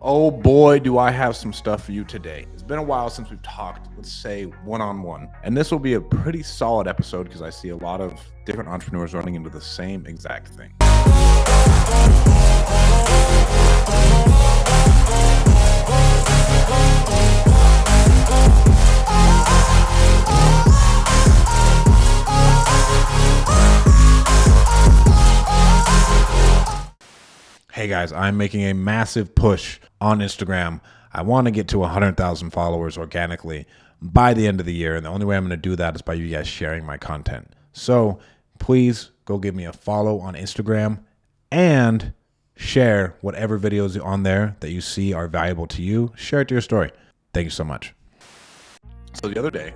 Oh boy, do I have some stuff for you today. It's been a while since we've talked, let's say one-on-one. And this will be a pretty solid episode because I see a lot of different entrepreneurs running into the same exact thing. Hey guys, I'm making a massive push on Instagram. I want to get to 100,000 followers organically by the end of the year. And the only way I'm going to do that is by you guys sharing my content. So please go give me a follow on Instagram and share whatever videos on there that you see are valuable to you. Share it to your story. Thank you so much. So the other day,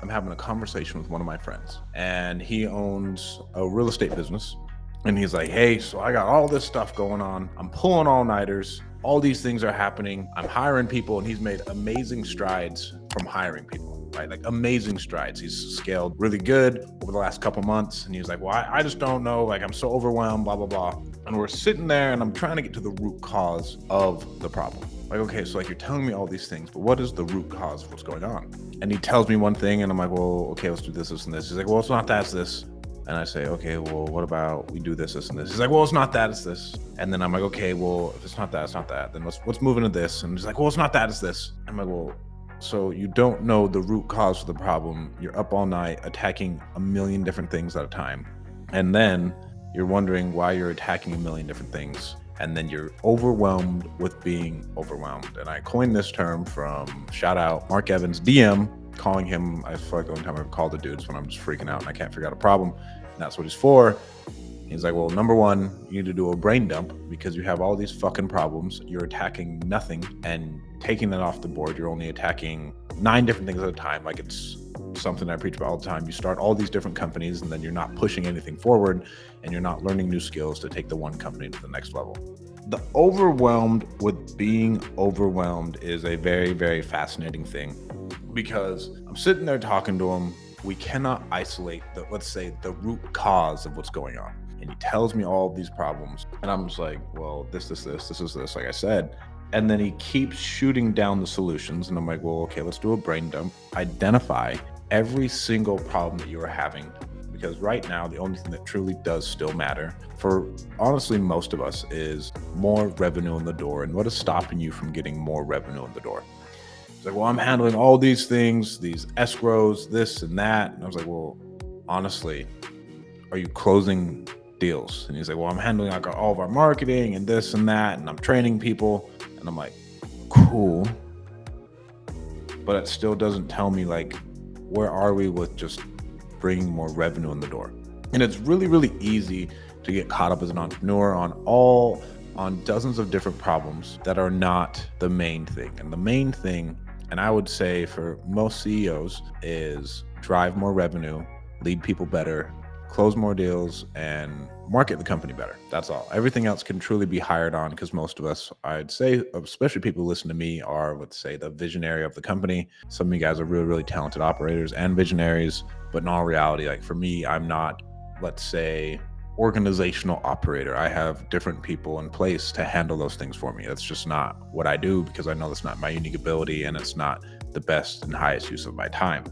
I'm having a conversation with one of my friends, and he owns a real estate business. And he's like, hey, so I got all this stuff going on. I'm pulling all-nighters. All these things are happening. I'm hiring people, and he's made amazing strides from hiring people, right? Like amazing strides. He's scaled really good over the last couple months. And he's like, well, I just don't know. Like, I'm so overwhelmed, blah, blah, blah. And we're sitting there, and I'm trying to get to the root cause of the problem. Like, okay, so like you're telling me all these things, but what is the root cause of what's going on? And he tells me one thing, and I'm like, well, okay, let's do this, this, and this. He's like, well, it's not that, it's this. And I say, okay, well, what about we do this, this, and this? He's like, well, it's not that, it's this. And then I'm like, okay, well, if it's not that, it's not that. Then let's move into this. And he's like, well, it's not that, it's this. I'm like, well, so you don't know the root cause of the problem. You're up all night attacking a million different things at a time. And then you're wondering why you're attacking a million different things. And then you're overwhelmed with being overwhelmed. And I coined this term from, shout out, Mark Evans, DM, calling him, I feel like the only time I've called the dude is when I'm just freaking out and I can't figure out a problem. And that's what he's for. He's like, well, number one, you need to do a brain dump because you have all these fucking problems. You're attacking nothing and taking that off the board. You're only attacking 9 different things at a time. Like it's something I preach about all the time. You start all these different companies and then you're not pushing anything forward and you're not learning new skills to take the one company to the next level. The overwhelmed with being overwhelmed is a very, very fascinating thing because I'm sitting there talking to him. We cannot isolate the, let's say, the root cause of what's going on. And he tells me all of these problems. And I'm just like, well, this is this, like I said. And then he keeps shooting down the solutions. And I'm like, well, okay, let's do a brain dump. Identify every single problem that you are having. Because right now, the only thing that truly does still matter for honestly most of us is more revenue in the door. And what is stopping you from getting more revenue in the door? He's like, well, I'm handling all these things, these escrows, this and that. And I was like, well, honestly, are you closing deals? And he's like, well, I'm handling like all of our marketing and this and that. And I'm training people. And I'm like, cool. But it still doesn't tell me like, where are we with just bringing more revenue in the door? And it's really, really easy to get caught up as an entrepreneur on dozens of different problems that are not the main thing. And the main thing, and I would say for most CEOs, is drive more revenue, lead people better, close more deals, and market the company better. That's all. Everything else can truly be hired on because most of us, I'd say, especially people who listen to me, are, let's say, the visionary of the company. Some of you guys are really, really talented operators and visionaries, but in all reality, like for me, I'm not, let's say, organizational operator. I have different people in place to handle those things for me. That's just not what I do because I know that's not my unique ability and it's not the best and highest use of my time.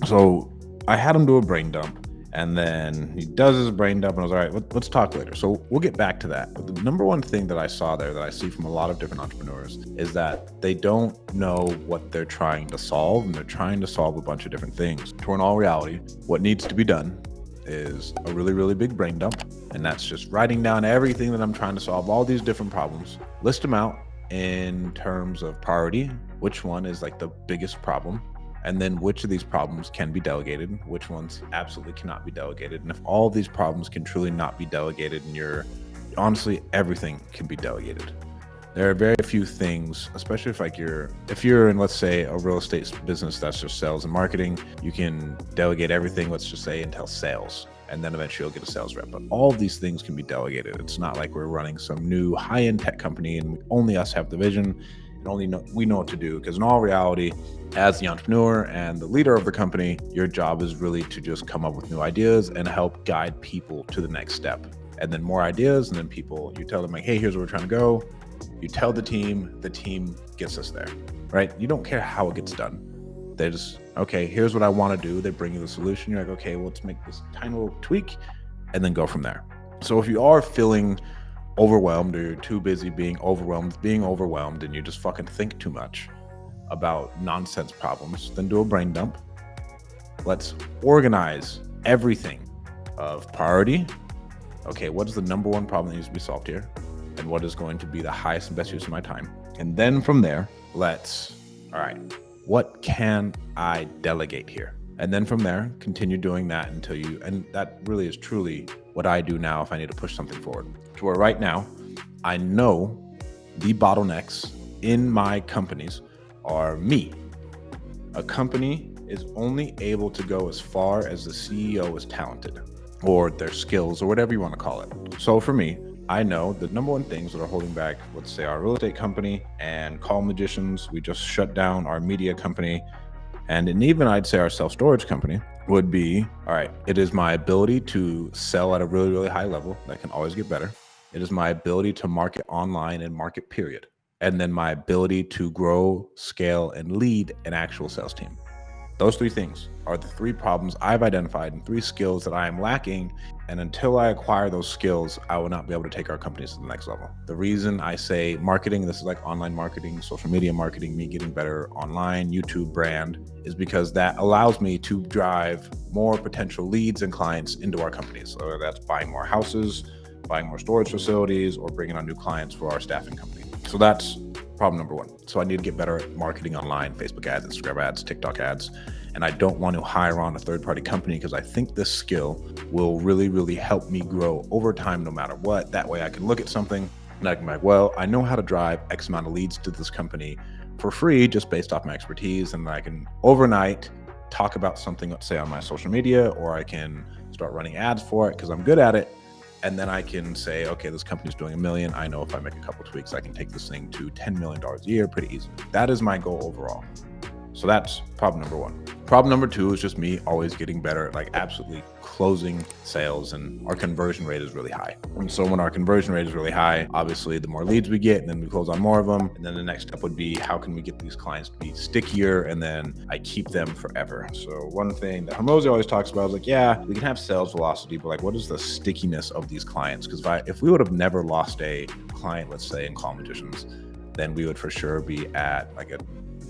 So I had him do a brain dump. And then he does his brain dump and I was all right, let's talk later. So we'll get back to that. But the number one thing that I saw there that I see from a lot of different entrepreneurs is that they don't know what they're trying to solve, and they're trying to solve a bunch of different things. In all reality, what needs to be done is a really, really big brain dump. And that's just writing down everything that I'm trying to solve, all these different problems, list them out in terms of priority, which one is like the biggest problem, and then which of these problems can be delegated, which ones absolutely cannot be delegated. And if all of these problems can truly not be delegated, and honestly, everything can be delegated. There are very few things, especially if you're in, let's say, a real estate business that's just sales and marketing, you can delegate everything, let's just say, until sales. And then eventually you'll get a sales rep. But all of these things can be delegated. It's not like we're running some new high-end tech company and only us have the vision. And we know what to do, because in all reality, as the entrepreneur and the leader of the company, your job is really to just come up with new ideas and help guide people to the next step. And then more ideas, and then people, you tell them like, hey, here's where we're trying to go. You tell the team gets us there, right? You don't care how it gets done. They just, okay, here's what I want to do. They bring you the solution. You're like, okay, well, let's make this tiny little tweak and then go from there. So if you are feeling overwhelmed, or you're too busy being overwhelmed and you just fucking think too much about nonsense problems, then do a brain dump. Let's organize everything of priority. Okay, what is the number one problem that needs to be solved here? And what is going to be the highest and best use of my time? And then from there, all right, what can I delegate here? And then from there, continue doing that until and that really is truly what I do now if I need to push something forward. To where right now, I know the bottlenecks in my companies are me. A company is only able to go as far as the CEO is talented, or their skills, or whatever you want to call it. So for me, I know the number one things that are holding back, let's say, our real estate company and Call Magicians. We just shut down our media company. And even I'd say our self-storage company would be, all right, it is my ability to sell at a really, really high level that can always get better. It is my ability to market online and market, period. And then my ability to grow, scale, and lead an actual sales team. Those three things are the three problems I've identified and three skills that I am lacking. And until I acquire those skills, I will not be able to take our companies to the next level. The reason I say marketing, this is like online marketing, social media marketing, me getting better online, YouTube brand, is because that allows me to drive more potential leads and clients into our companies. Whether that's buying more houses, buying more storage facilities, or bringing on new clients for our staffing company. So that's problem number one. So I need to get better at marketing online, Facebook ads, Instagram ads, TikTok ads. And I don't want to hire on a third-party company because I think this skill will really, really help me grow over time no matter what. That way I can look at something and I can be like, well, I know how to drive X amount of leads to this company for free just based off my expertise. And I can overnight talk about something, let's say on my social media, or I can start running ads for it because I'm good at it. And then I can say, okay, this company's doing $1 million. I know if I make a couple tweaks, I can take this thing to $10 million a year pretty easily. That is my goal overall. So that's problem number one. Problem number two is just me always getting better at like absolutely closing sales, and our conversion rate is really high. And so when our conversion rate is really high, obviously the more leads we get, and then we close on more of them. And then the next step would be, how can we get these clients to be stickier, and then I keep them forever. So one thing that Hormozy always talks about is like, yeah, we can have sales velocity, but like, what is the stickiness of these clients? Because if we would have never lost a client, let's say in Call Magicians, then we would for sure be at like a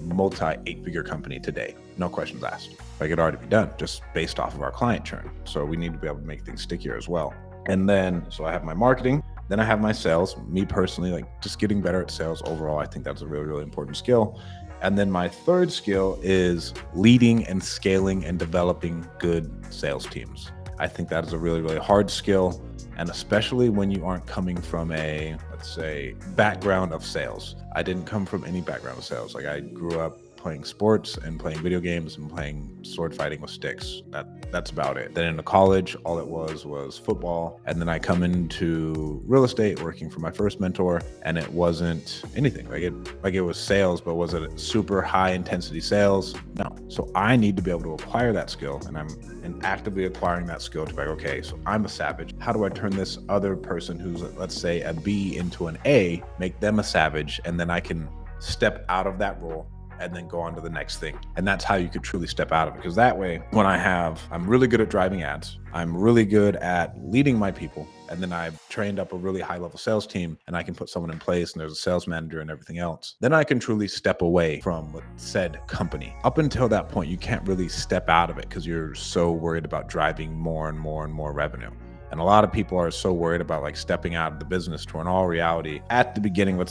multi-8-figure company today. No questions asked. Like, it'd already be done just based off of our client churn. So we need to be able to make things stickier as well. And then, so I have my marketing, then I have my sales. Me personally, like just getting better at sales overall, I think that's a really, really important skill. And then my third skill is leading and scaling and developing good sales teams. I think that is a really, really hard skill. And especially when you aren't coming from a, let's say, background of sales. I didn't come from any background of sales. Like, I grew up playing sports and playing video games and playing sword fighting with sticks. That's about it. Then into college, all it was football. And then I come into real estate working for my first mentor, and it wasn't anything. Like it was sales, but was it super high intensity sales? No. So I need to be able to acquire that skill, and I'm actively acquiring that skill to be like, okay, so I'm a savage. How do I turn this other person who's, let's say, a B into an A, make them a savage, and then I can step out of that role and then go on to the next thing. And that's how you could truly step out of it. Because that way, I'm really good at driving ads. I'm really good at leading my people. And then I've trained up a really high level sales team, and I can put someone in place, and there's a sales manager and everything else. Then I can truly step away from said company. Up until that point, you can't really step out of it because you're so worried about driving more and more and more revenue. And a lot of people are so worried about like stepping out of the business, to in all reality, at the beginning,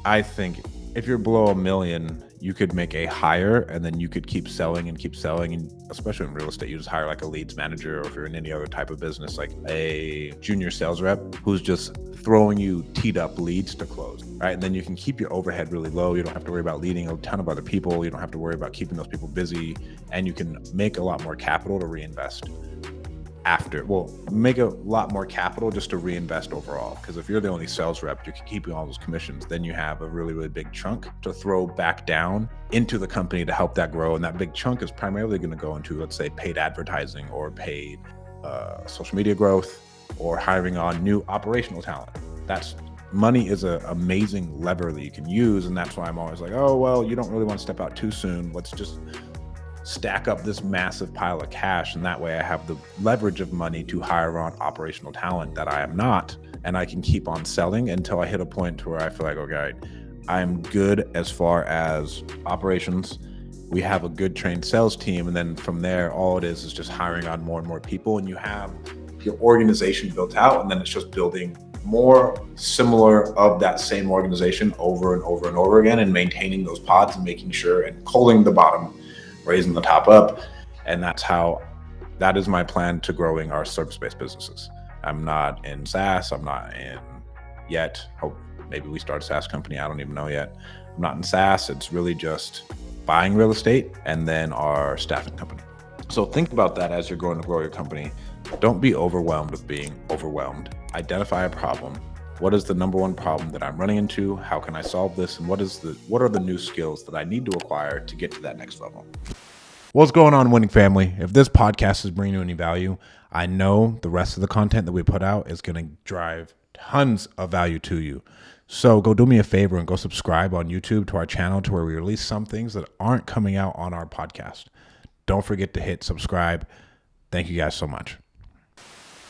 I think if you're below $1 million, you could make a hire, and then you could keep selling. And especially in real estate, you just hire like a leads manager, or if you're in any other type of business, like a junior sales rep who's just throwing you teed up leads to close, right? And then you can keep your overhead really low. You don't have to worry about leading a ton of other people. You don't have to worry about keeping those people busy, and you can make a lot more capital to reinvest make a lot more capital just to reinvest overall. Because if you're the only sales rep, you're keeping all those commissions, then you have a really, really big chunk to throw back down into the company to help that grow. And that big chunk is primarily going to go into, let's say, paid advertising, or paid social media growth, or hiring on new operational talent. That's money is an amazing lever that you can use. And that's why I'm always like, oh, well, you don't really want to step out too soon. Let's just stack up this massive pile of cash. And that way I have the leverage of money to hire on operational talent that I am not. And I can keep on selling until I hit a point where I feel like, okay, I'm good as far as operations. We have a good trained sales team. And then from there, all it is just hiring on more and more people. And you have your organization built out. And then it's just building more similar of that same organization over and over and over again, and maintaining those pods and making sure and culling the bottom, raising the top up. And that is my plan to growing our service-based businesses. I'm not in SaaS. I'm not in yet. Hope maybe we start a SaaS company. I don't even know yet. I'm not in SaaS. It's really just buying real estate and then our staffing company. So think about that as you're going to grow your company. Don't be overwhelmed with being overwhelmed. Identify a problem. What is the number one problem that I'm running into? How can I solve this? And what are the new skills that I need to acquire to get to that next level? What's going on, winning family? If this podcast is bringing you any value, I know the rest of the content that we put out is going to drive tons of value to you. So go do me a favor and go subscribe on YouTube to our channel, to where we release some things that aren't coming out on our podcast. Don't forget to hit subscribe. Thank you guys so much.